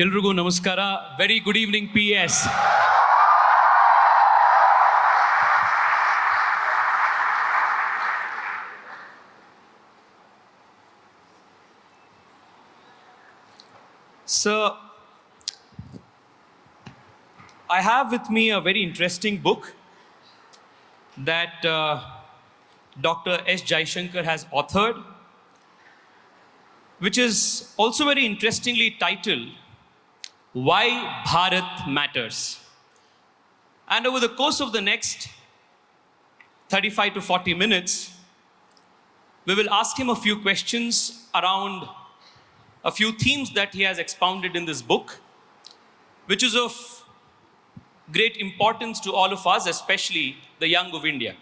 ಎಲ್ರಿಗೂ ನಮಸ್ಕಾರ. Very good evening PES. So, I have with me a very interesting book that Dr. S. Jaishankar has authored, which is also very interestingly titled Why Bharat Matters. And over the course of the next 35 to 40 minutes, we will ask him a few questions around a few themes that he has expounded in this book, which is of great importance to all of us, especially the young of India.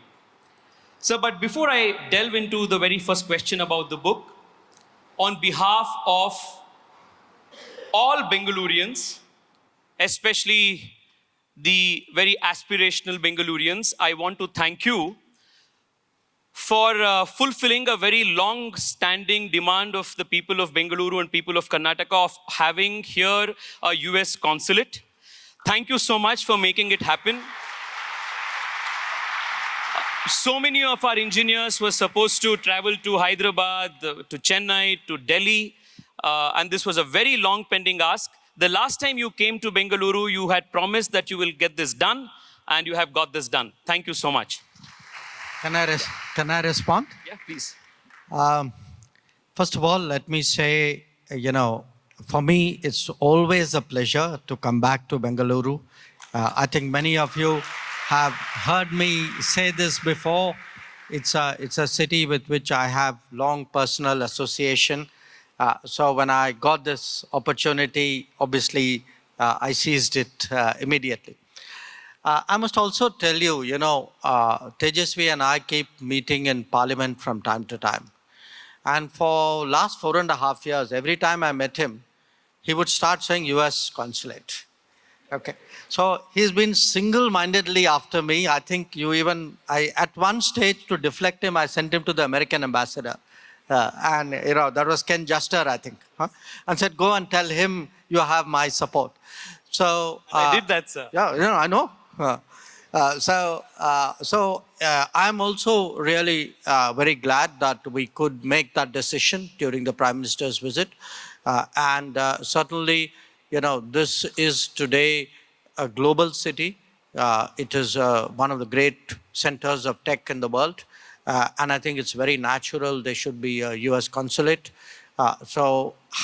So, but before I delve into the very first question about the book, on behalf of all Bangaloreans, especially the very aspirational Bangaloreans, I want to thank you for fulfilling a very long-standing demand of the people of Bengaluru and people of Karnataka of having here a US consulate. Thank you so much for making it happen. So many of our engineers were supposed to travel to Hyderabad, to Chennai, to Delhi, and this was a very long pending ask. The last time you came to Bengaluru, you had promised that you will get this done, and you have got this done. Thank you so much. Can I respond? Yeah, please. First of all, let me say, for me, it's always a pleasure to come back to Bengaluru. I think many of you have heard me say this before. It's a city with which I have long personal association. So when I got this opportunity, obviously, I seized it immediately. I must also tell you, Tejasvi and I keep meeting in Parliament from time to time. And for last 4.5 years, every time I met him, he would start saying US consulate. Okay. So he's been single-mindedly after me. I think at one stage to deflect him, I sent him to the American ambassador. And that was Ken Juster, I think. And said, go and tell him you have my support. So I did that, sir. Yeah, I know. I'm also really very glad that we could make that decision during the Prime Minister's visit. Certainly, this is today a global city. It is one of the great centers of tech in the world. And I think it's very natural there should be a US consulate. So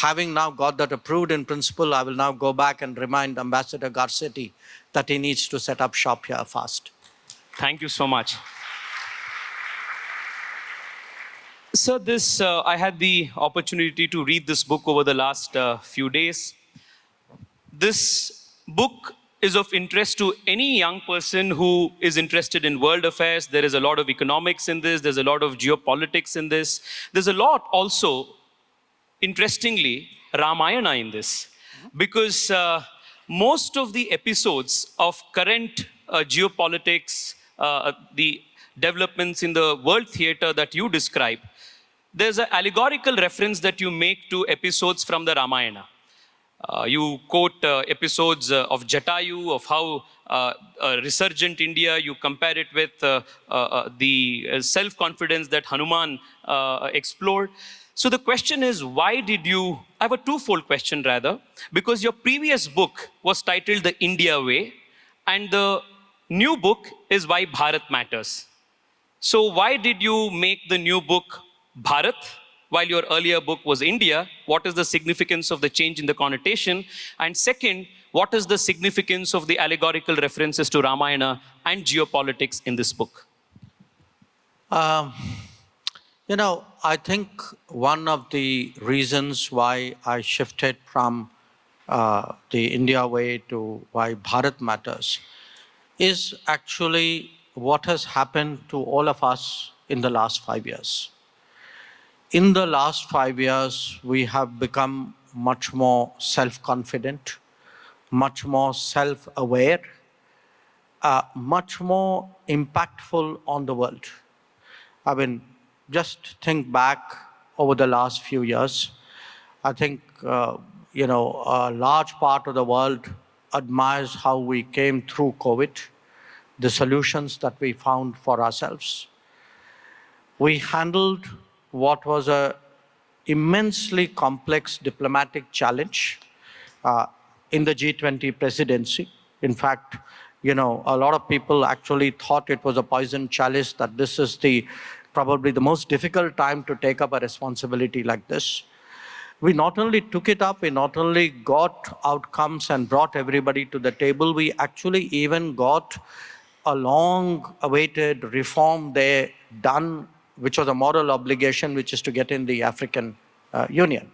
having now got that approved in principle, I will now go back and remind Ambassador Garcetti that he needs to set up shop here fast. Thank you so much. So I had the opportunity to read this book over the last few days. This book is of interest to any young person who is interested in world affairs. There is a lot of economics in this. There's a lot of geopolitics in this. There's a lot also, interestingly, Ramayana in this. Because most of the episodes of current geopolitics, the developments in the world theater that you describe, there's an allegorical reference that you make to episodes from the Ramayana. You quote episodes of Jatayu, of how resurgent India, you compare it with the self-confidence that Hanuman explored. So the question is, why did you, I have a twofold question rather, because your previous book was titled The India Way, and the new book is Why Bharat Matters. So why did you make the new book Bharat, while your earlier book was India? What is the significance of the change in the connotation? And second, what is the significance of the allegorical references to Ramayana and geopolitics in this book? I think one of the reasons why I shifted from the India way to Why Bharat Matters is actually what has happened to all of us in the last 5 years. In the last 5 years, we have become much more self-confident, much more self-aware, much more impactful on the world. I mean, just think back over the last few years. I think, a large part of the world admires how we came through COVID, the solutions that we found for ourselves. We handled what was a immensely complex diplomatic challenge in the G20 presidency. In fact, a lot of people actually thought it was a poison chalice, that this is probably the most difficult time to take up a responsibility like this. We not only took it up, we not only got outcomes and brought everybody to the table, we actually even got a long-awaited reform there done, which was a moral obligation, which is to get in the African Union.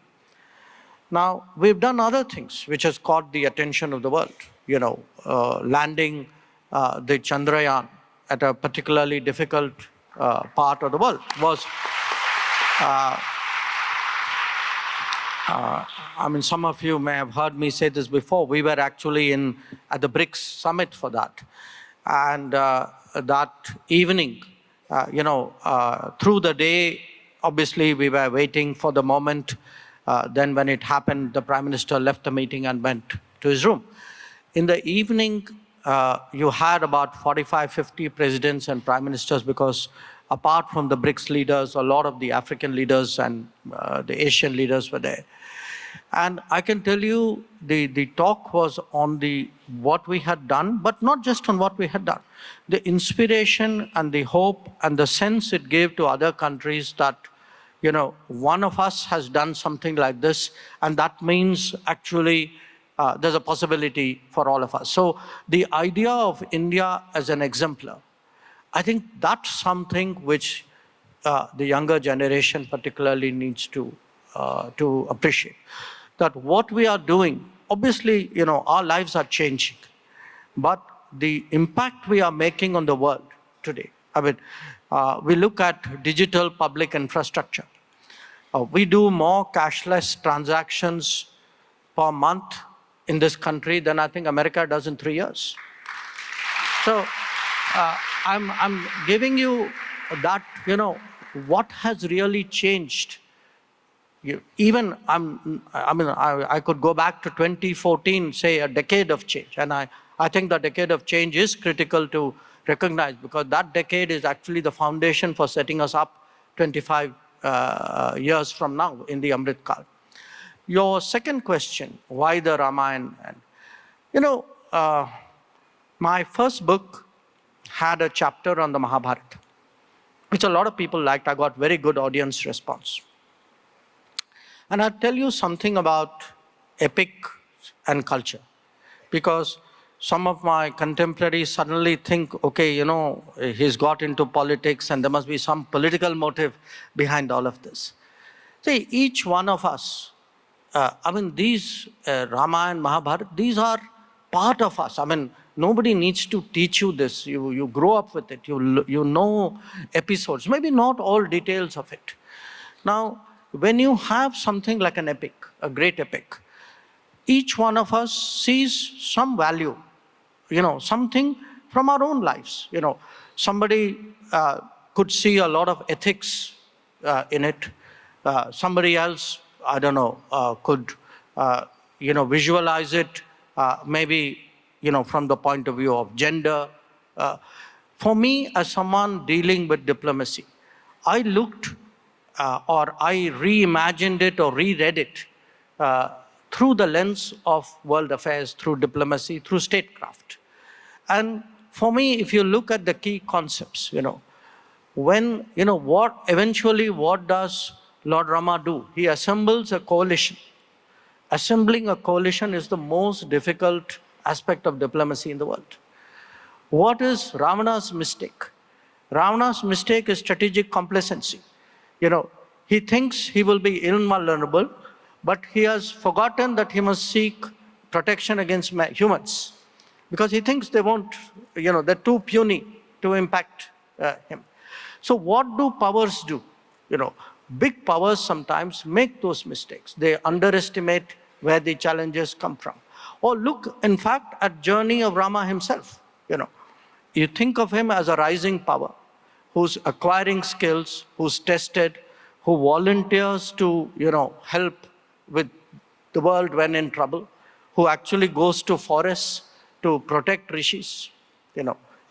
Now, we've done other things which has caught the attention of the world. Landing the Chandrayaan at a particularly difficult part of the world was, some of you may have heard me say this before. We were actually at the BRICS summit for that. And that evening, through the day, obviously we were waiting for the moment. Then when it happened, the Prime Minister left the meeting and went to his room. In the evening, you had about 45, 50 presidents and prime ministers, because apart from the BRICS leaders, a lot of the African leaders and the Asian leaders were there. And I can tell you, the talk was on what we had done, but not just on what we had done. The inspiration and the hope and the sense it gave to other countries that, one of us has done something like this, and that means actually there's a possibility for all of us. So the idea of India as an exemplar, I think that's something which the younger generation particularly needs to appreciate. That what we are doing, obviously, our lives are changing, but the impact we are making on the world today, we look at digital public infrastructure. We do more cashless transactions per month in this country than I think America does in 3 years. So I'm giving you that, what has really changed. I could go back to 2014, say a decade of change. And I think the decade of change is critical to recognize, because that decade is actually the foundation for setting us up 25 years from now in the Amrit Kal. Your second question, why the Ramayana? My first book had a chapter on the Mahabharata, which a lot of people liked. I got very good audience response. And I'll tell you something about epic and culture, because some of my contemporaries suddenly think, okay, he's got into politics and there must be some political motive behind all of this. See, each one of us, these Ramayana, Mahabharata, these are part of us. Nobody needs to teach you this. You grow up with it. You know episodes, maybe not all details of it. Now, when you have something like an epic, a great epic, each one of us sees some value, something from our own lives. Somebody could see a lot of ethics in it. Somebody else, could, visualize it, maybe, from the point of view of gender. For me, as someone dealing with diplomacy, I looked or I reimagined it or reread it through the lens of world affairs, through diplomacy, through statecraft. And for me, if you look at the key concepts, what does Lord Rama do? He assembles a coalition. Assembling a coalition is the most difficult aspect of diplomacy in the world. What is Ravana's mistake? Ravana's mistake is strategic complacency. He thinks he will be invulnerable, but he has forgotten that he must seek protection against humans, because he thinks they won't, they're too puny to impact him. So what do powers do? Big powers sometimes make those mistakes. They underestimate where the challenges come from. Or look, in fact, at journey of Rama himself. You think of him as a rising power, who's acquiring skills, who's tested, who volunteers to, help with the world when in trouble, who actually goes to forests to protect rishis.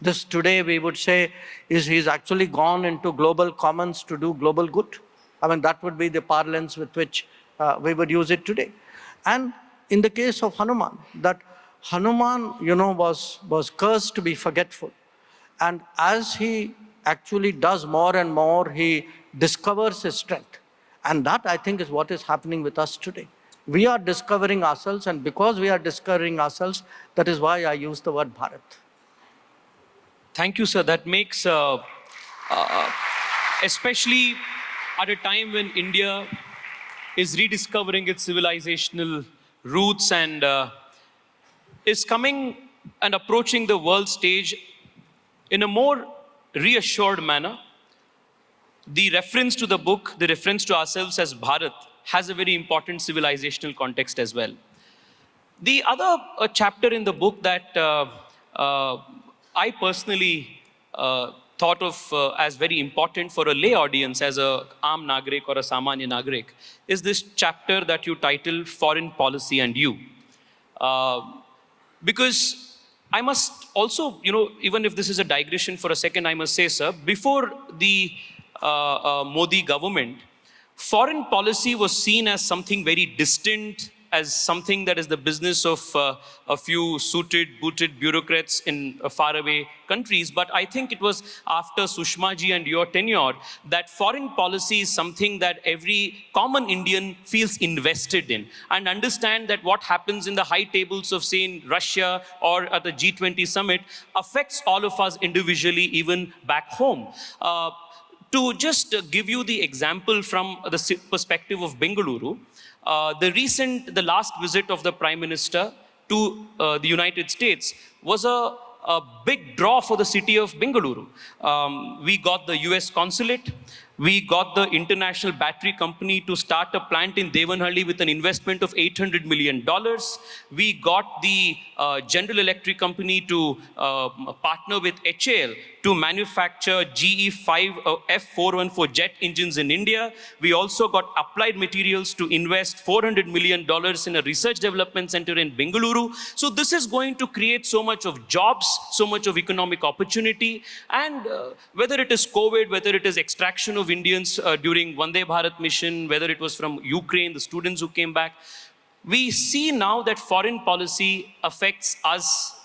This today we would say is he's actually gone into global commons to do global good. I mean, that would be the parlance with which we would use it today. And in the case of Hanuman, that Hanuman, was cursed to be forgetful. And as he actually does more and more, he discovers his strength. And that, I think, is what is happening with us today. We are discovering ourselves, and because we are discovering ourselves, that is why I use the word Bharat. Thank you, sir. That makes, especially at a time when India is rediscovering its civilizational roots and is coming and approaching the world stage in a more reassured manner. The reference to the book, the reference to ourselves as Bharat, has a very important civilizational context as well. The other chapter in the book that I personally thought of as very important for a lay audience, as a Aam Nagrik or a Samanya Nagrik, is this chapter that you title Foreign Policy and You. Because I must also, even if this is a digression for a second, I must say, sir, before the Modi government, foreign policy was seen as something very distant, as something that is the business of a few suited, booted bureaucrats in faraway countries. But I think it was after Sushma ji and your tenure that foreign policy is something that every common Indian feels invested in, and understand that what happens in the high tables of, say, in Russia or at the G20 summit affects all of us individually, even back home. To just give you the example from the perspective of Bengaluru, the last visit of the Prime Minister to the United States was a big draw for the city of Bengaluru. We got the US consulate. We got the international battery company to start a plant in Devanhalli with an investment of $800 million. We got the General Electric company to partner with HAL to manufacture GE5 F414 jet engines in India. We also got Applied Materials to invest $400 million in a research development center in Bengaluru. So this is going to create so much of jobs, so much of economic opportunity. And whether it is COVID, whether it is extraction of Indians during Vande Bharat mission, whether it was from Ukraine, the students who came back, we see now that foreign policy affects us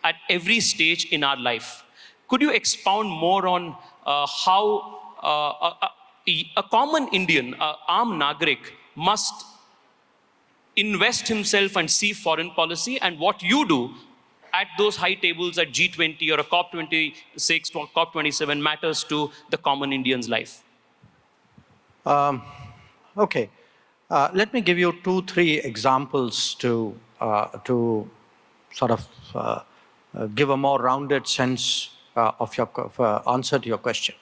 at every stage in our life. Could you expound more on how a common Indian, Aam Nagrik, must invest himself and see foreign policy, and what you do at those high tables at G20 or a COP26 or COP27 matters to the common Indian's life? Okay. Let me give you 2-3 examples to sort of give a more rounded sense of your answer to your question.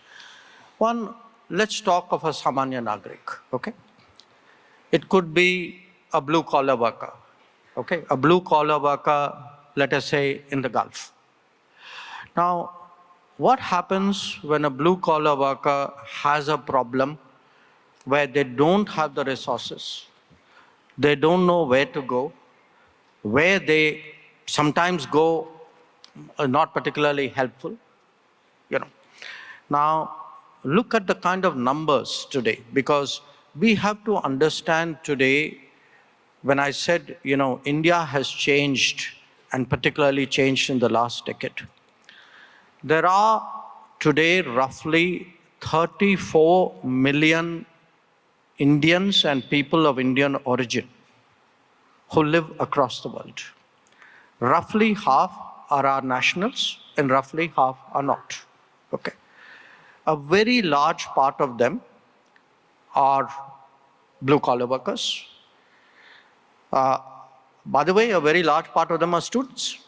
One, let's talk of a Samanya Nagrik, okay? It could be a blue-collar worker, okay? A blue-collar worker, let us say, in the Gulf. Now, what happens when a blue-collar worker has a problem where they don't have the resources, they don't know where to go, where they sometimes go not particularly helpful, Now, look at the kind of numbers today, because we have to understand today, when I said, India has changed, and particularly changed in the last decade. There are today roughly 34 million Indians and people of Indian origin who live across the world. Roughly half are our nationals and roughly half are not. Okay. A very large part of them are blue-collar workers. By the way, a very large part of them are students.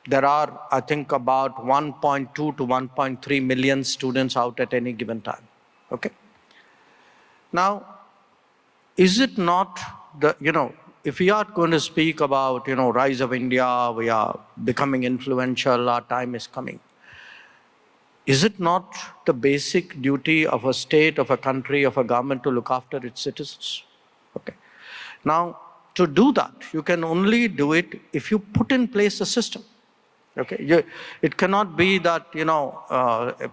There are, I think, about 1.2 to 1.3 million students out at any given time. Okay. Now, is it not if we are going to speak about, rise of India, we are becoming influential, our time is coming. Is it not the basic duty of a state, of a country, of a government to look after its citizens? Okay. Now, to do that, you can only do it if you put in place a system. Okay, it cannot be that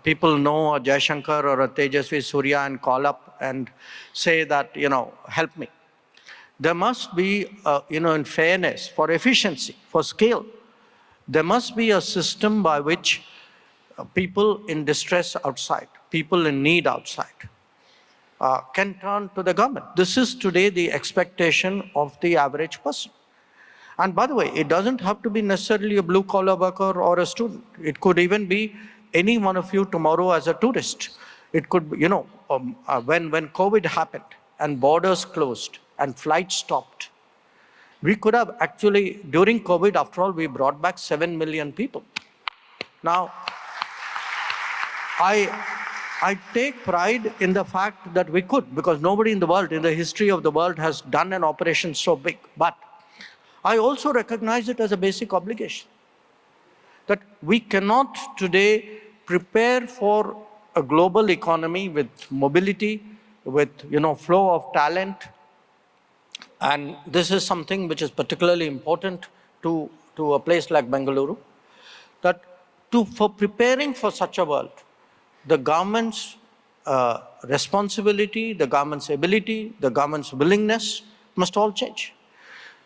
people know a Jaishankar or a Tejasvi Surya and call up and say that help me. There must be in fairness, for efficiency, for scale, there must be a system by which people in distress outside, people in need outside, can turn to the government. This is today the expectation of the average person. And by the way, it doesn't have to be necessarily a blue-collar worker or a student. It could even be any one of you tomorrow as a tourist. It could be, when COVID happened and borders closed and flights stopped, we could have actually, during COVID, after all, we brought back 7 million people. Now, I take pride in the fact that we could, because nobody in the world, in the history of the world, has done an operation so big. But I also recognize it as a basic obligation that we cannot today prepare for a global economy with mobility, with flow of talent. And this is something which is particularly important to a place like Bengaluru, that for preparing for such a world, the government's responsibility, the government's ability, the government's willingness must all change.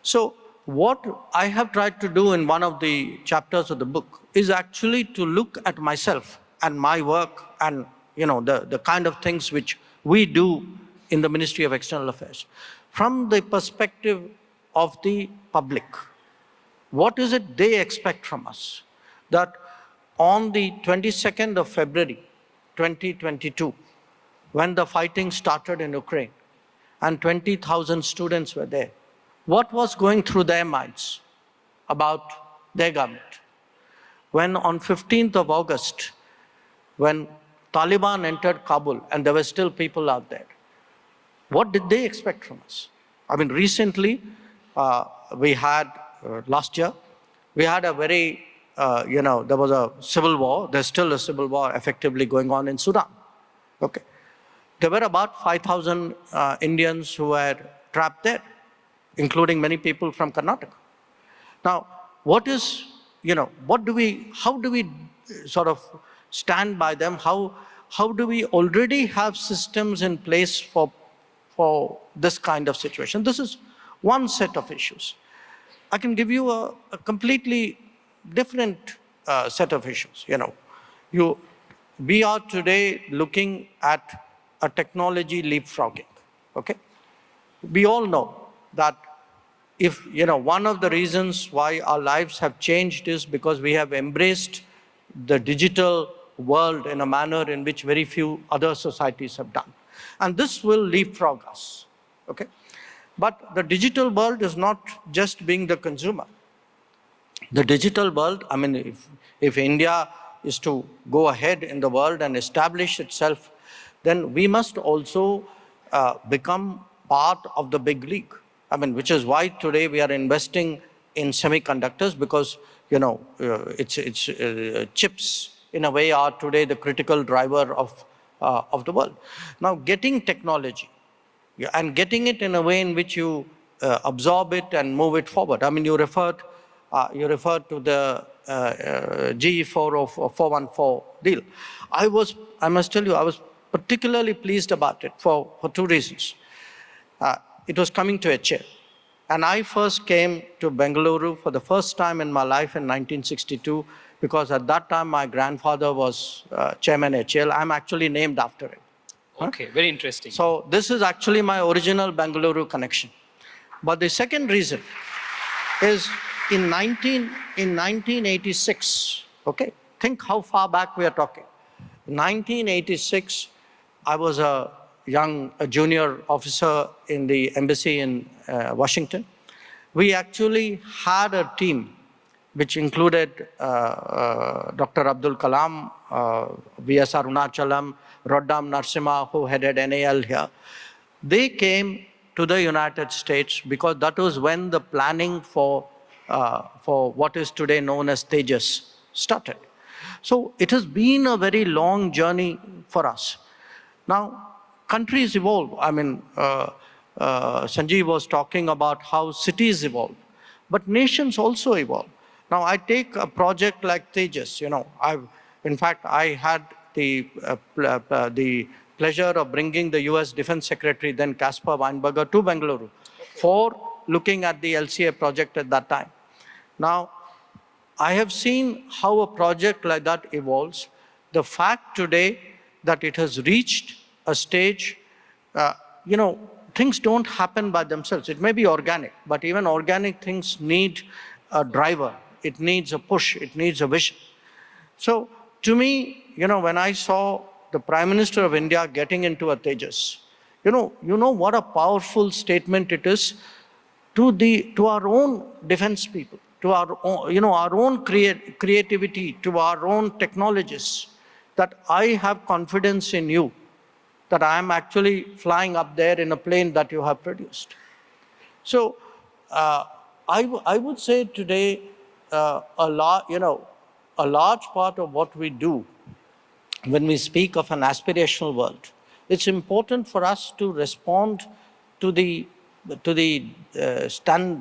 So what I have tried to do in one of the chapters of the book is actually to look at myself and my work and the kind of things which we do in the Ministry of External Affairs from the perspective of the public. What is it they expect from us? That on the 22nd of February, 2022, when the fighting started in Ukraine and 20,000 students were there, what was going through their minds about their government? When on 15th of August, when Taliban entered Kabul and there were still people out there, what did they expect from us? I mean, recently, we had, last year, we had a very, there was a civil war. There's still a civil war effectively going on in Sudan. Okay. There were about 5,000 Indians who were trapped there, including many people from Karnataka. Now, how do we sort of stand by them? How do we already have systems in place for this kind of situation? This is one set of issues. I can give you a completely different set of issues. We are today looking at a technology leapfrogging. Okay, we all know that if one of the reasons why our lives have changed is because we have embraced the digital world in a manner in which very few other societies have done, and this will leapfrog us. Okay, but the digital world is not just being the consumer. The digital world, I mean, if India is to go ahead in the world and establish itself, then we must also become part of the big league. I mean, which is why today we are investing in semiconductors, because chips in a way are today the critical driver of the world. Now, getting technology and getting it in a way in which you absorb it and move it forward. I mean, you referred to the GE 414 deal. I must tell you, I was particularly pleased about it for two reasons. It was coming to HL. And I first came to Bengaluru for the first time in my life in 1962, because at that time my grandfather was chairman HL. I'm actually named after him. Okay, very interesting. So this is actually my original Bengaluru connection. But the second reason is in 1986, okay, think how far back we are talking. In 1986, I was a junior officer in the embassy in Washington. We actually had a team which included Dr. Abdul Kalam, V.S. Arunachalam, Roddam Narasimha, who headed NAL here. They came to the United States because that was when the planning for what is today known as Tejas started. So it has been a very long journey for us. Now, countries evolve. I mean, Sanjeev was talking about how cities evolve, but nations also evolve. Now, I take a project like Tejas. In fact, I had the pleasure of bringing the U.S. Defense Secretary, then Caspar Weinberger, to Bangalore for looking at the LCA project at that time. Now, I have seen how a project like that evolves. The fact today that it has reached a stage, uh, you know, things don't happen by themselves. It may be organic, but even organic things need a driver. It needs a push. It needs a vision. So to me, when I saw the Prime Minister of India getting into a Tejas, what a powerful statement it is to our own defense people, to our own creativity, to our own technologists, that I have confidence in you, that I am actually flying up there in a plane that you have produced. So I would say today a large part of what we do when we speak of an aspirational world, it's important for us to respond to the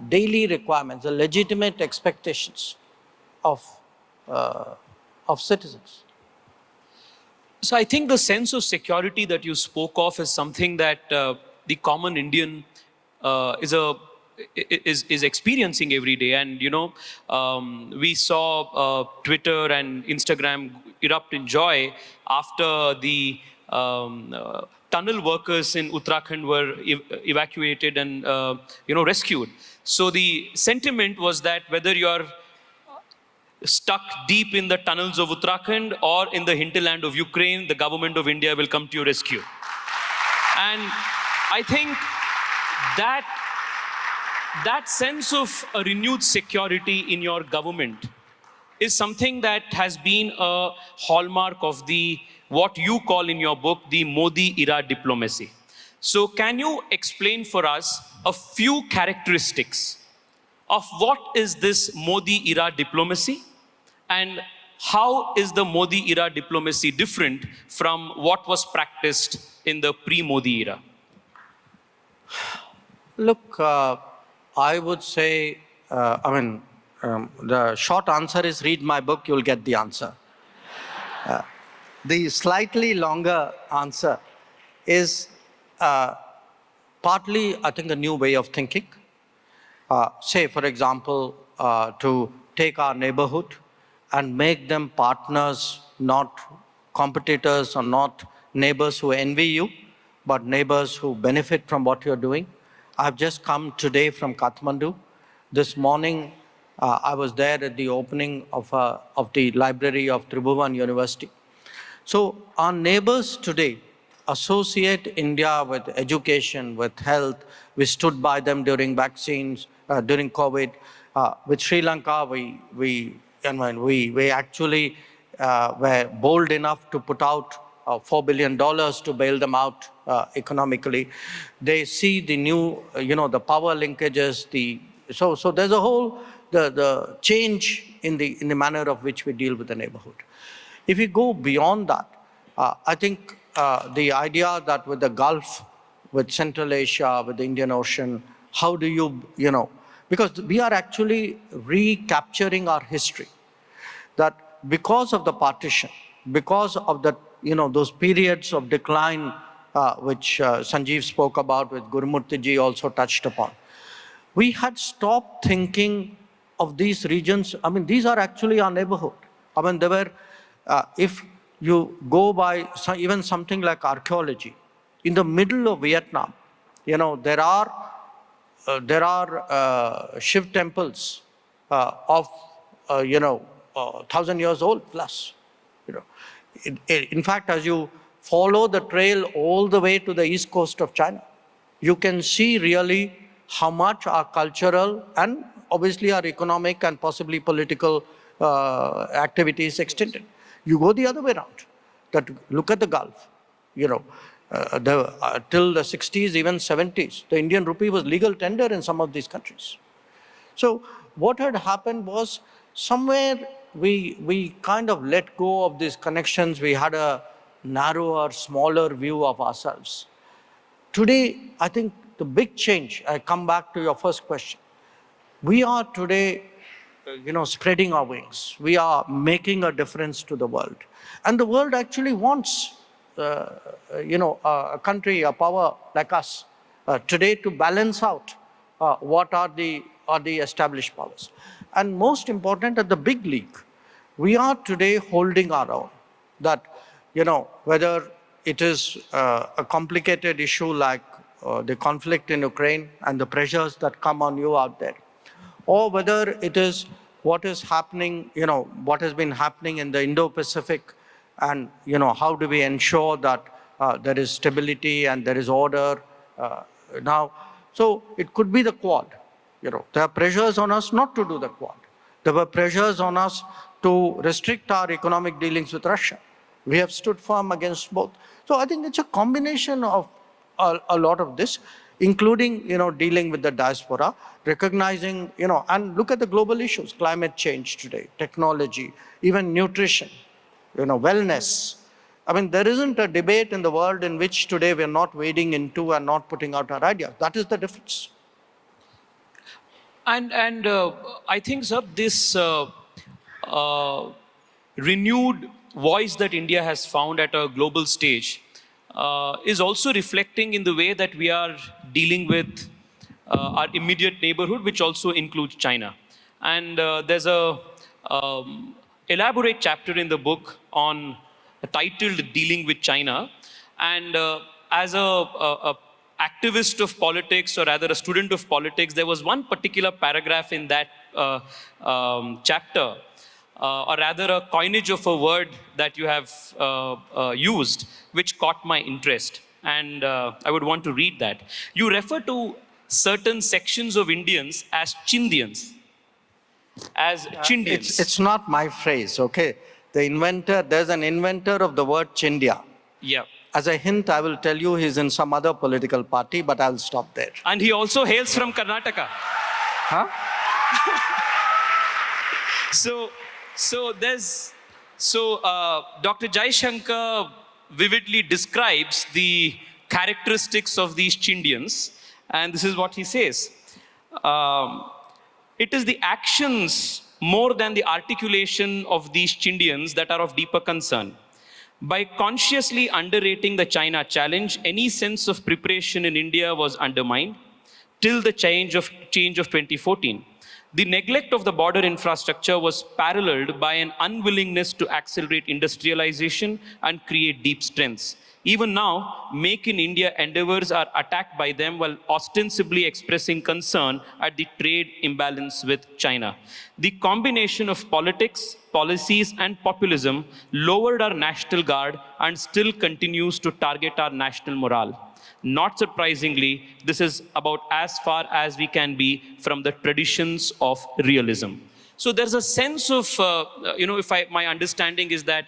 daily requirements, the legitimate expectations of citizens. So I think the sense of security that you spoke of is something that the common Indian is experiencing every day. And we saw Twitter and Instagram erupt in joy after the tunnel workers in Uttarakhand were evacuated and rescued. So the sentiment was that whether you're stuck deep in the tunnels of Uttarakhand or in the hinterland of Ukraine, the government of India will come to your rescue. And I think that sense of a renewed security in your government is something that has been a hallmark of what you call in your book, the Modi era diplomacy. So can you explain for us a few characteristics of what is this Modi era diplomacy, and how is the Modi era diplomacy different from what was practiced in the pre-Modi era? Look, I would say, the short answer is read my book, you'll get the answer. The slightly longer answer is partly, I think, a new way of thinking. Say, for example, to take our neighborhood and make them partners, not competitors, or not neighbors who envy you, but neighbors who benefit from what you're doing. I've just come today from Kathmandu. This morning, I was there at the opening of the library of Tribhuvan University. So our neighbors today associate India with education, with health. We stood by them during vaccines, during COVID. With Sri Lanka, we actually were bold enough to put out $4 billion to bail them out economically. They see the new, the power linkages. So there's a whole the change in the manner of which we deal with the neighborhood. If we go beyond that, I think the idea that with the Gulf, with Central Asia, with the Indian Ocean, how do you because we are actually recapturing our history. That because of the partition, because of the those periods of decline which Sanjeev spoke about, which Gurumurthy ji also touched upon, we had stopped thinking of these regions. I mean, these are actually our neighborhood. I mean, they were, if you go by even something like archaeology, in the middle of Vietnam, there are Shiv temples of 1,000 years old plus. In fact, as you follow the trail all the way to the east coast of China, you can see really how much our cultural and obviously our economic and possibly political activities extended. You go the other way around. Look at the Gulf. Till the 60s, even 70s, the Indian rupee was legal tender in some of these countries. So what had happened was somewhere we kind of let go of these connections. We had a narrower, smaller view of ourselves. Today, I think the big change, I come back to your first question. We are today, spreading our wings. We are making a difference to the world. And the world actually wants, a country, a power like us today to balance out what are the established powers. And most important, at the big league, we are today holding our own. That, whether it is a complicated issue like the conflict in Ukraine and the pressures that come on you out there, or whether it is what is happening, what has been happening in the Indo-Pacific, and, how do we ensure that there is stability and there is order now. So it could be the Quad. There are pressures on us not to do the Quad. There were pressures on us to restrict our economic dealings with Russia. We have stood firm against both. So I think it's a combination of a lot of this, including, dealing with the diaspora, recognizing, and look at the global issues, climate change today, technology, even nutrition, wellness. I mean, there isn't a debate in the world in which today we're not wading into and not putting out our ideas. That is the difference. And I think, sir, this renewed voice that India has found at a global stage is also reflecting in the way that we are dealing with our immediate neighborhood, which also includes China. And there's a elaborate chapter in the book on titled "Dealing with China." And as a activist of politics, or rather a student of politics, there was one particular paragraph in that chapter, or rather a coinage of a word that you have used, which caught my interest. And I would want to read that. You refer to certain sections of Indians as Chindians, as Chindians. It's not my phrase, okay? There's an inventor of the word Chindia. Yeah. As a hint, I will tell you he's in some other political party, but I'll stop there. And he also hails from Karnataka. Huh? Dr. Jaishankar vividly describes the characteristics of these Chindians, and this is what he says. It is the actions more than the articulation of these Chindians that are of deeper concern. By consciously underrating the China challenge, any sense of preparation in India was undermined till the change of 2014. The neglect of the border infrastructure was paralleled by an unwillingness to accelerate industrialization and create deep strengths. Even now, Make in India endeavors are attacked by them while ostensibly expressing concern at the trade imbalance with China. The combination of politics, policies, and populism lowered our national guard and still continues to target our national morale. Not surprisingly, this is about as far as we can be from the traditions of realism. So there's a sense of, my understanding is that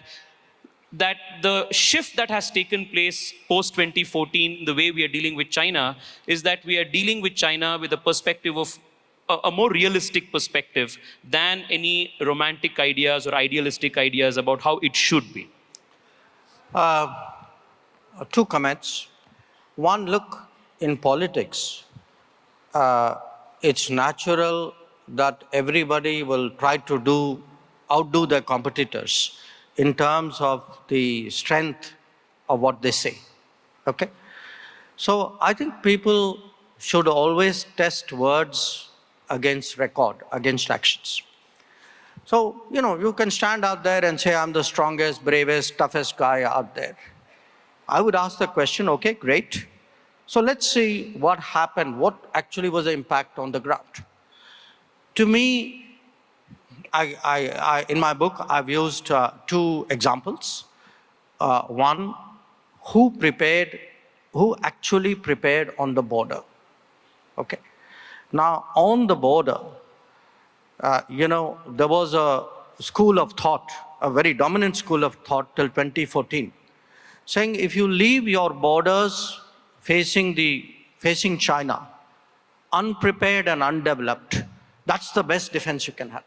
the shift that has taken place post-2014, the way we are dealing with China, is that we are dealing with China with a perspective of a more realistic perspective than any romantic ideas or idealistic ideas about how it should be. Two comments. One, look, in politics, it's natural that everybody will try to outdo their competitors in terms of the strength of what they say, okay? So I think people should always test words against record, against actions. So, you can stand out there and say, I'm the strongest, bravest, toughest guy out there. I would ask the question, okay, great. So let's see what happened, what actually was the impact on the ground. To me, in my book, I've used two examples. One, who actually prepared on the border, okay? Now, on the border, there was a school of thought, a very dominant school of thought till 2014, saying if you leave your borders facing China, unprepared and undeveloped, that's the best defense you can have.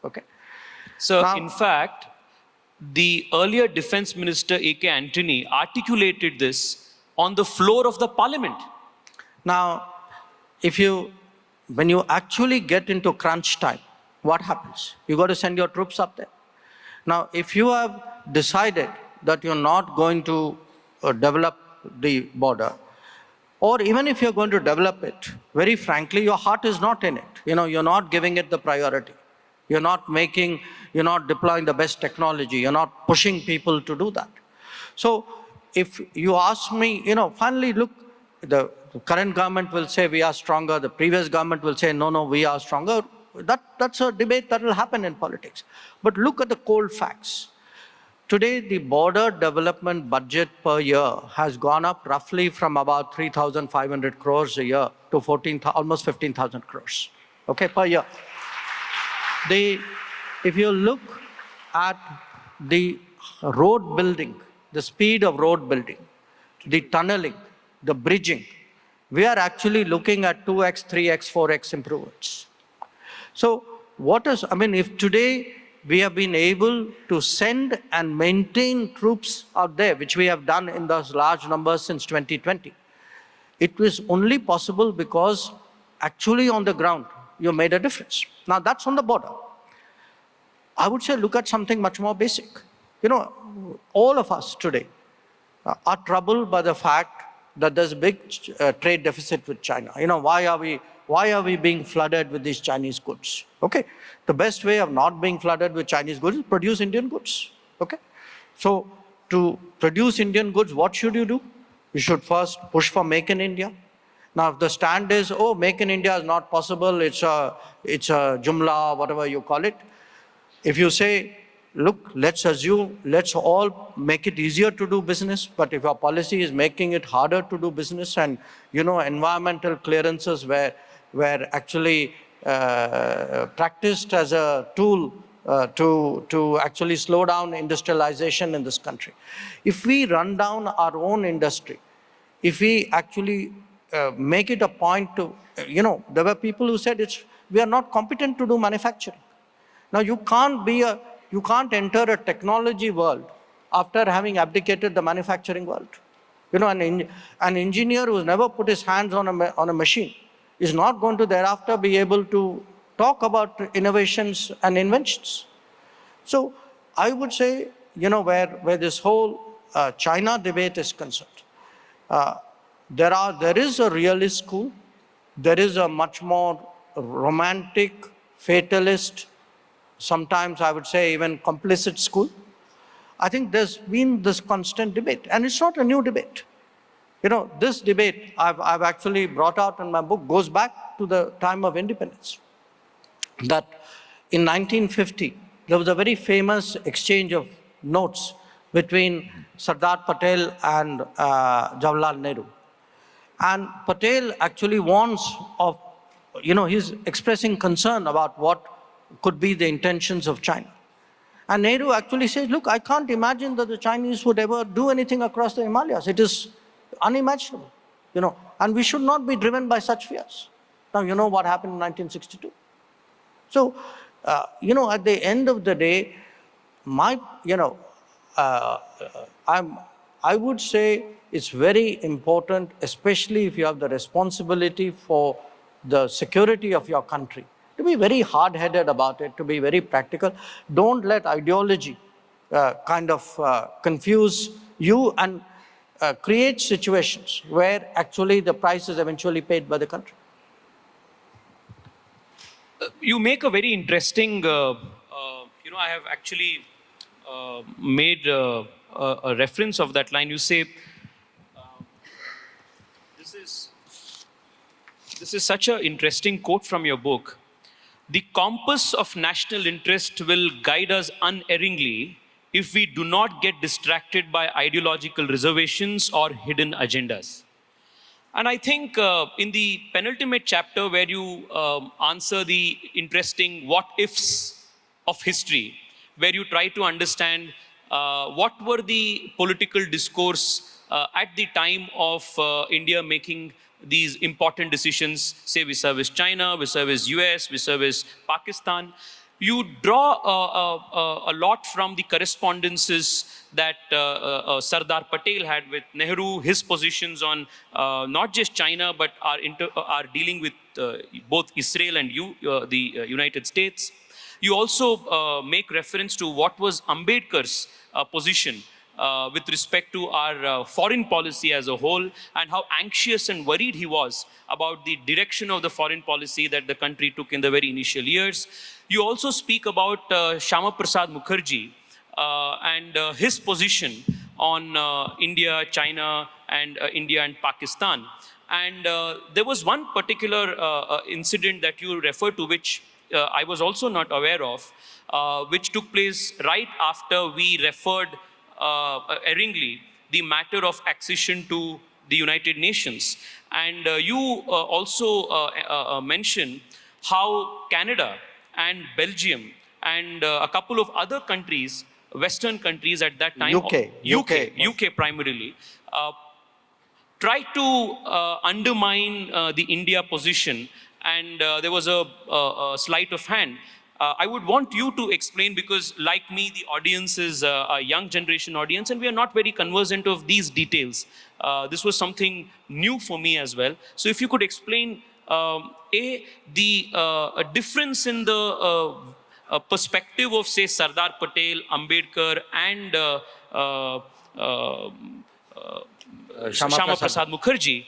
Okay. So, now, in fact, the earlier Defense Minister A.K. Antony articulated this on the floor of the Parliament. Now, when you actually get into crunch time, what happens? You got to send your troops up there. Now, if you have decided that you're not going to develop the border, or even if you're going to develop it, very frankly, your heart is not in it. You're not giving it the priority. You're not deploying the best technology. You're not pushing people to do that. So if you ask me, finally, look, the current government will say we are stronger. The previous government will say, no, we are stronger. That's a debate that will happen in politics. But look at the cold facts. Today, the border development budget per year has gone up roughly from about 3,500 crores a year to almost 15,000 crores, okay, per year. If you look at the road building, the speed of road building, the tunneling, the bridging, we are actually looking at 2x, 3x, 4x improvements. So if today we have been able to send and maintain troops out there, which we have done in those large numbers since 2020, it was only possible because actually on the ground, you made a difference. Now that's on the border. I would say look at something much more basic. All of us today are troubled by the fact that there's a big trade deficit with China. Why are we being flooded with these Chinese goods? Okay, the best way of not being flooded with Chinese goods is produce Indian goods. Okay, so to produce Indian goods, what should you do? You should first push for Make in India. Now, if the stand is, Make in India is not possible, it's a jumla, whatever you call it. If you say, look, let's all make it easier to do business, but if our policy is making it harder to do business and, environmental clearances were actually practiced as a tool to actually slow down industrialization in this country. If we run down our own industry, if we actually make it a point to, there were people who said we are not competent to do manufacturing. Now, you can't enter a technology world after having abdicated the manufacturing world. An engineer who's never put his hands on a machine is not going to thereafter be able to talk about innovations and inventions. So I would say, where this whole China debate is concerned, there is a realist school, there is a much more romantic, fatalist, sometimes I would say even complicit school. I think there's been this constant debate, and it's not a new debate. This debate I've actually brought out in my book goes back to the time of independence. That in 1950, there was a very famous exchange of notes between Sardar Patel and Jawaharlal Nehru. And Patel actually warns of, he's expressing concern about what could be the intentions of China. And Nehru actually says, look, I can't imagine that the Chinese would ever do anything across the Himalayas. It is unimaginable, and we should not be driven by such fears. Now, you know what happened in 1962. So, at the end of the day, I would say it's very important, especially if you have the responsibility for the security of your country, to be very hard-headed about it, to be very practical. Don't let ideology confuse you and create situations where actually the price is eventually paid by the country. You make a very interesting, I have actually made a reference of that line. You say, this is such an interesting quote from your book. The compass of national interest will guide us unerringly if we do not get distracted by ideological reservations or hidden agendas. And I think in the penultimate chapter where you answer the interesting what-ifs of history, where you try to understand what were the political discourse at the time of India making these important decisions, say vis-a-vis China, vis-a-vis US, vis-a-vis Pakistan. you draw a lot from the correspondences that Sardar Patel had with Nehru, his positions on not just China, but are dealing with both Israel and the United States. You also make reference to what was Ambedkar's position with respect to our foreign policy as a whole, and how anxious and worried he was about the direction of the foreign policy that the country took in the very initial years. You also speak about Shama Prasad Mukherjee and his position on India, China, and India and Pakistan. And there was one particular incident that you referred to, which I was also not aware of, which took place right after we referred erringly the matter of accession to the United Nations. And you also mention how Canada and Belgium and a couple of other countries, Western countries at that time, UK primarily, tried to undermine the India position, and there was a sleight of hand. I would want you to explain, because like me, the audience is a young generation audience, and we are not very conversant of these details. This was something new for me as well. So if you could explain, the difference in the perspective of, say, Sardar Patel, Ambedkar, and Shama Prasad Mukherjee,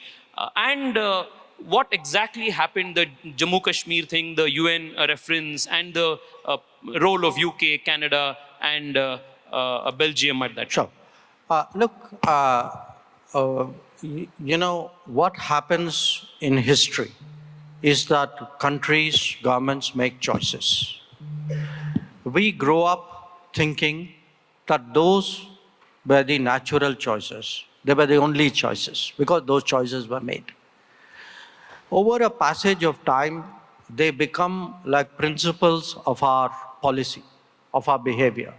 and what exactly happened, the Jammu Kashmir thing, the UN reference, and the role of UK, Canada, and Belgium at that time. Sure. Look, you know, what happens in history is that countries, governments make choices. We grow up thinking that those were the natural choices. They were the only choices because those choices were made. Over a passage of time, they become like principles of our policy, of our behavior.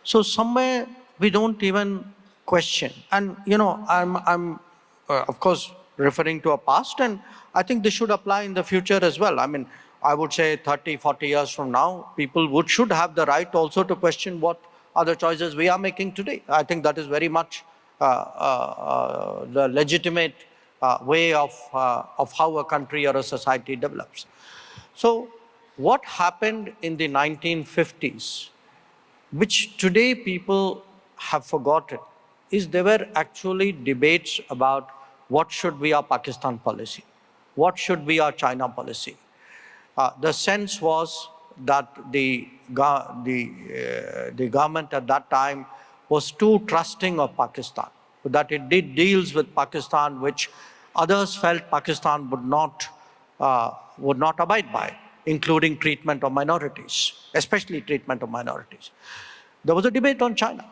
So somewhere we don't even question. And you know, I'm of course referring to a past, and I think this should apply in the future as well. I mean, I would say 30, 40 years from now, people should have the right also to question what are the choices we are making today. I think that is very much the legitimate way of how a country or a society develops. So what happened in the 1950s, which today people have forgotten, is there were actually debates about what should be our Pakistan policy, what should be our China policy. The sense was that the government at that time was too trusting of Pakistan, that it did deals with Pakistan which others felt Pakistan would not abide by, including treatment of minorities, especially treatment of minorities. There was a debate on China,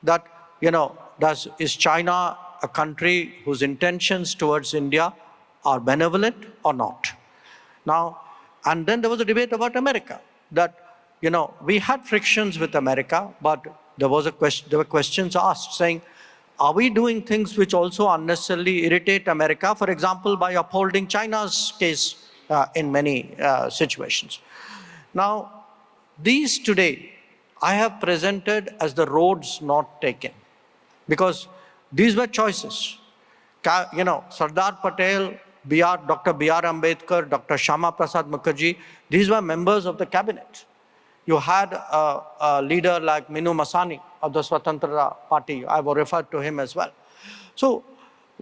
that, you know, is China a country whose intentions towards India are benevolent or not? Now, and then there was a debate about America, that, you know, we had frictions with America, but there were questions asked saying, are we doing things which also unnecessarily irritate America, for example, by upholding China's case in many situations? Now, these today I have presented as the roads not taken, because these were choices. You know, Sardar Patel, Dr. B.R. Ambedkar, Dr. Shama Prasad Mukherjee, these were members of the cabinet. You had a leader like Minu Masani of the Swatantrata Party. I will refer to him as well. So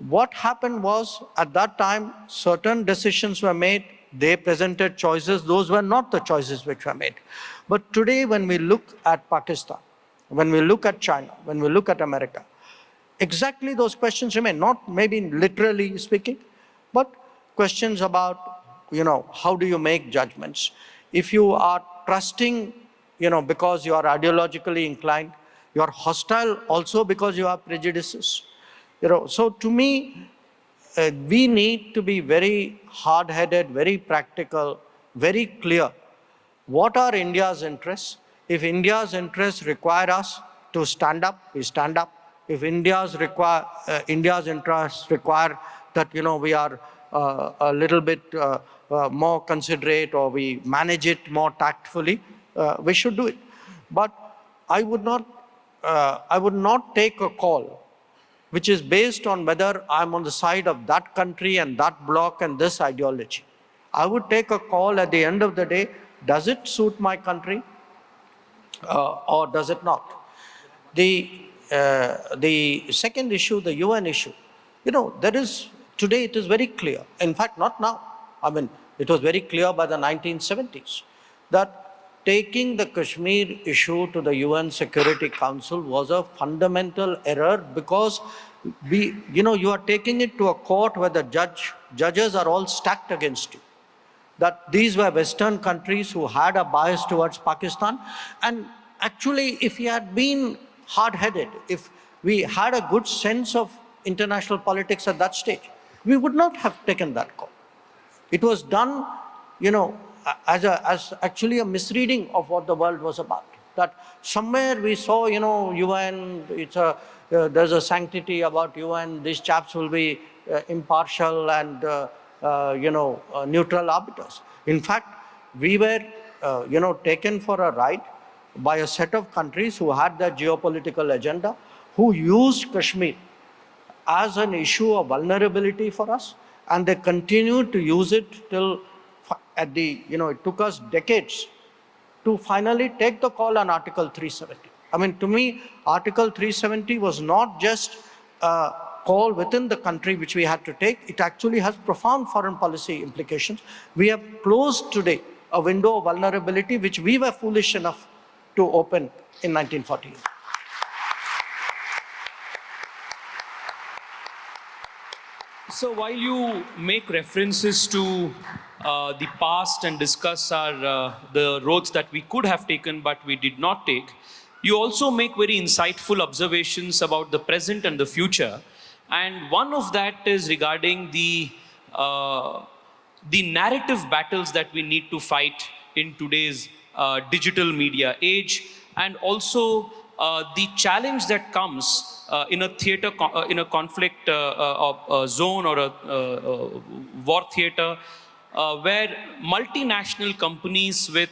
what happened was, at that time, certain decisions were made. They presented choices. Those were not the choices which were made. But today, when we look at Pakistan, when we look at China, when we look at America, exactly those questions remain, not maybe literally speaking, but questions about, you know, how do you make judgments? If you are trusting, you know, because you are ideologically inclined, you are hostile also because you have prejudices. You know, so to me, we need to be very hard-headed, very practical, very clear. What are India's interests? If India's interests require us to stand up, we stand up. If India's interests require that, you know, we are a little bit more considerate, or we manage it more tactfully, we should do it. But I would not take a call which is based on whether I'm on the side of that country and that bloc and this ideology. I would take a call at the end of the day, does it suit my country or does it not? The second issue, the UN issue, today it is very clear. In fact, not now. I mean, it was very clear by the 1970s that taking the Kashmir issue to the UN Security Council was a fundamental error, because you are taking it to a court where the judges are all stacked against you. That these were Western countries who had a bias towards Pakistan. And actually, if he had been hard-headed, if we had a good sense of international politics at that stage, we would not have taken that call. It was done, as actually a misreading of what the world was about. That somewhere we saw, UN, there's a sanctity about UN, these chaps will be impartial and neutral arbiters. In fact, we were, taken for a ride by a set of countries who had their geopolitical agenda, who used Kashmir as an issue of vulnerability for us, and they continued to use it till it took us decades to finally take the call on Article 370. I mean, to me, Article 370 was not just a call within the country which we had to take. It actually has profound foreign policy implications. We have closed today a window of vulnerability which we were foolish enough to open in 1948. So while you make references to the past and discuss the roads that we could have taken but we did not take, you also make very insightful observations about the present and the future. And one of that is regarding the narrative battles that we need to fight in today's digital media age, and also the challenge that comes in a theater, in a conflict zone or a war theater, where multinational companies with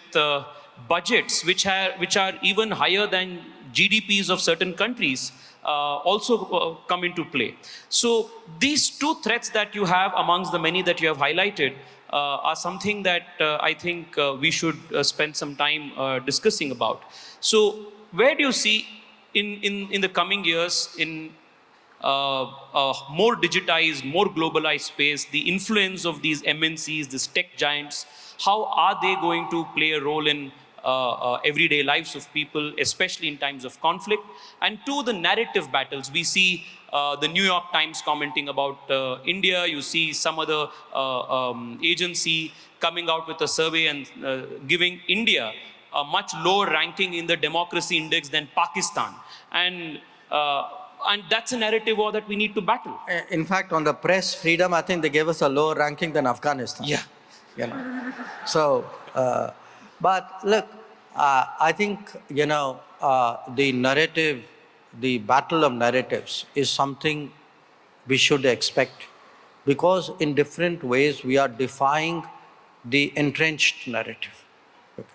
budgets which are even higher than GDPs of certain countries also come into play. So these two threats that you have amongst the many that you have highlighted are something that I think we should spend some time discussing about. So where do you see in the coming years, in a more digitized, more globalized space, the influence of these MNCs, these tech giants, how are they going to play a role in everyday lives of people, especially in times of conflict? And two, the narrative battles. We see the New York Times commenting about India. You see some other agency coming out with a survey and giving India a much lower ranking in the democracy index than Pakistan. And that's a narrative war that we need to battle. In fact, on the press freedom, I think they gave us a lower ranking than Afghanistan. Yeah. So, but look, I think, the narrative, the battle of narratives is something we should expect, because in different ways we are defying the entrenched narrative. Okay.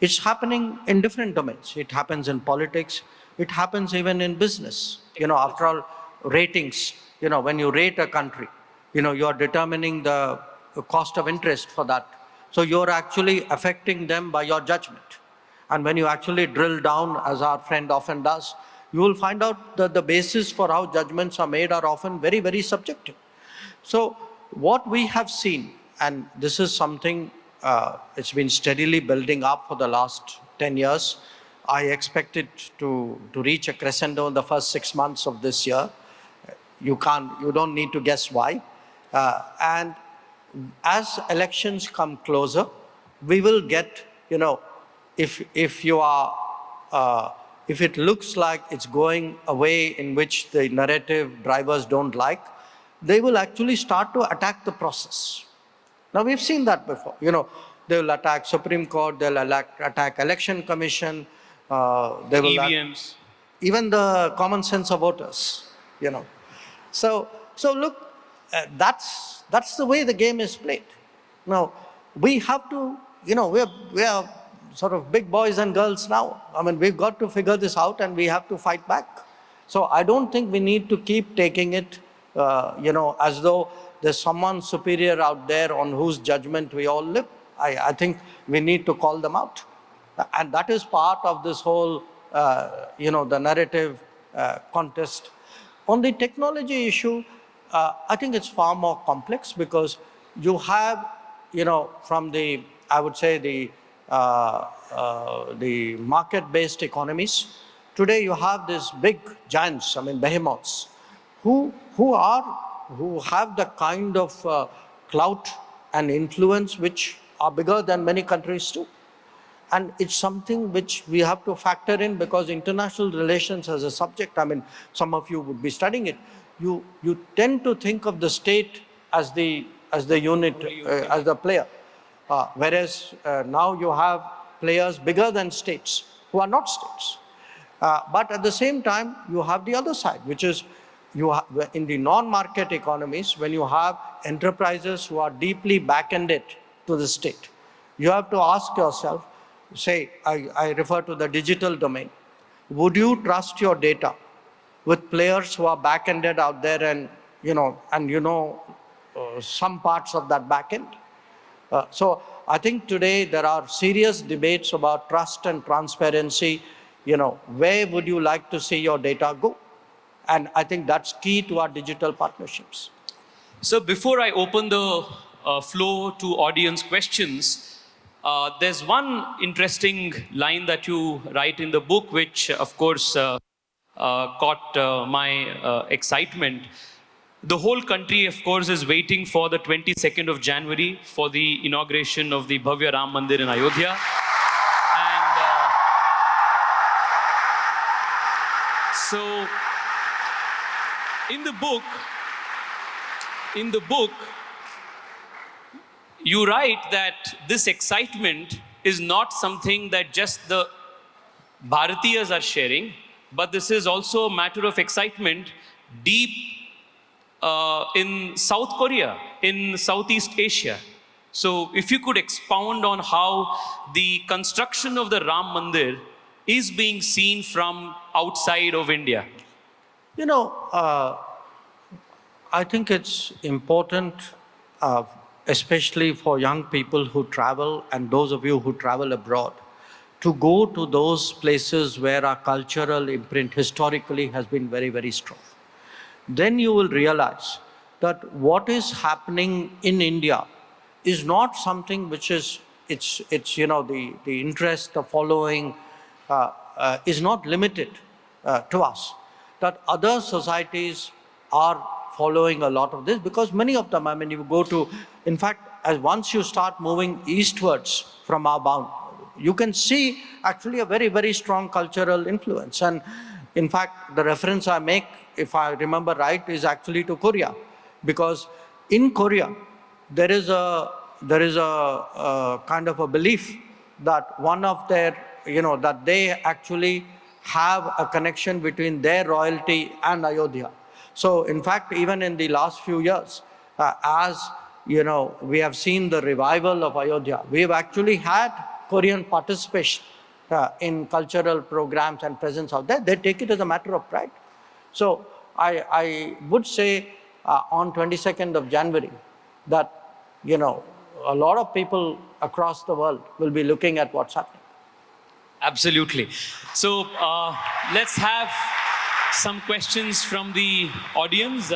It's happening in different domains. It happens in politics. It happens even in business. After all, ratings, when you rate a country, you are determining the cost of interest for that. So you're actually affecting them by your judgment. And when you actually drill down, as our friend often does, you will find out that the basis for how judgments are made are often very, very subjective. So what we have seen, and this is something, it's been steadily building up for the last 10 years. I expect it to reach a crescendo in the first 6 months of this year. You don't need to guess why. And as elections come closer, we will get, if it looks like it's going a way in which the narrative drivers don't like, they will actually start to attack the process. Now, we've seen that before. They will attack Supreme Court, they'll attack Election Commission, they will EVMs. Even the common sense of voters, So look, that's the way the game is played. Now, we have to, we are sort of big boys and girls now. I mean, we've got to figure this out and we have to fight back. So I don't think we need to keep taking it, as though there's someone superior out there on whose judgment we all live. I think we need to call them out. And that is part of this whole, the narrative contest. On the technology issue, I think it's far more complex because you have, from the, I would say, the market-based economies. Today you have these big giants, behemoths, who have the kind of clout and influence which are bigger than many countries too. And it's something which we have to factor in because international relations as a subject, some of you would be studying it, you tend to think of the state as the unit, as the player. Whereas now you have players bigger than states who are not states. But at the same time, you have the other side, which is in the non-market economies, when you have enterprises who are deeply back-ended to the state, you have to ask yourself, say, I refer to the digital domain, would you trust your data with players who are back-ended out there and some parts of that back-end? So I think today there are serious debates about trust and transparency. Where would you like to see your data go? And I think that's key to our digital partnerships. So before I open the floor to audience questions, there's one interesting line that you write in the book, which of course caught my excitement. The whole country, of course, is waiting for the 22nd of January for the inauguration of the Bhavya Ram Mandir in Ayodhya. And so in the book, you write that this excitement is not something that just the Bharatiyas are sharing, but this is also a matter of excitement deep in South Korea, in Southeast Asia. So if you could expound on how the construction of the Ram Mandir is being seen from outside of India. I think it's important, especially for young people who travel and those of you who travel abroad, to go to those places where our cultural imprint historically has been very, very strong. Then you will realize that what is happening in India is not something which is, the interest, the following is not limited to us. That other societies are following a lot of this because many of them, you go to, in fact, as once you start moving eastwards from our bound, you can see actually a very, very strong cultural influence. And in fact, the reference I make, if I remember right, is actually to Korea, because in Korea there is a kind of a belief that one of their, that they actually have a connection between their royalty and Ayodhya. So in fact, even in the last few years, as we have seen the revival of Ayodhya, we have actually had Korean participation in cultural programs and presence out there. They take it as a matter of pride. So I would say on 22nd of January that, a lot of people across the world will be looking at what's happening. Absolutely. So let's have some questions from the audience.